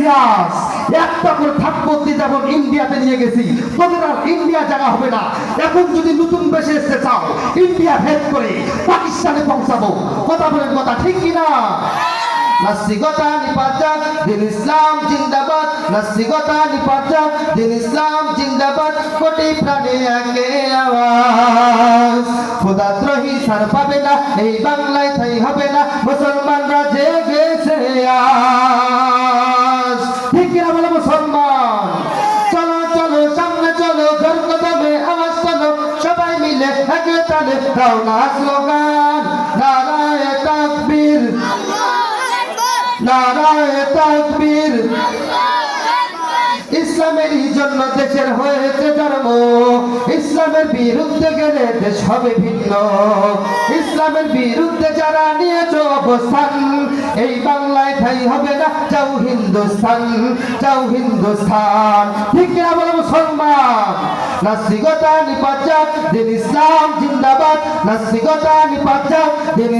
ইলিয়াস একটা করে থাপ্পড় দিয়ে যেমন ইন্ডিয়াতে নিয়ে গেছি, তোদের আর ইন্ডিয়া জায়গা হবে না। এখন যদি নতুন দেশে আসতে চাও, ইন্ডিয়া ভেদ করে পাকিস্তানে পৌঁছাবো। কথা বলেন, কথা ঠিক কিনা? নাস্তিকতা নিপাত, দিন ইসলাম জিন্দাবাদ। নাস্তিকতা নিপাত, দিন ইসলাম জিন্দাবাদ। কোটি প্রাণে একে আওয়াজ, খোদাদ্রোহী ছাড় পাবে না, এই বাংলায় ঠাই হবে না, মুসলমানরা জেগেছে আজ। ঠিক কিনা বলো মুসলমান? চলো চলো সামনে চলো, ঘর কদমে আওয়াজ তোলো, সবাই মিলে একে তালে দাও না স্লোগান, নারায়ে তাকবীর, নারায়ে তাকবীর। ইসলামের জন্য দেশের হয়েছে জন্ম, ইসলামের বিরুদ্ধে গেলে দেশ হবে ভিন্ন। ইসলামের বিরুদ্ধে যারা নিয়েছে অবস্থান, এই বাংলায় ঠাই হবে না, যাও হিন্দুস্তান, যাও হিন্দুস্তান। ঠিক কিনা বলো মুসলমান? নাস্তিকতা নিপাত, দিন ইসলাম জিন্দাবাদ। নাস্তিকতা নিপাত, দিন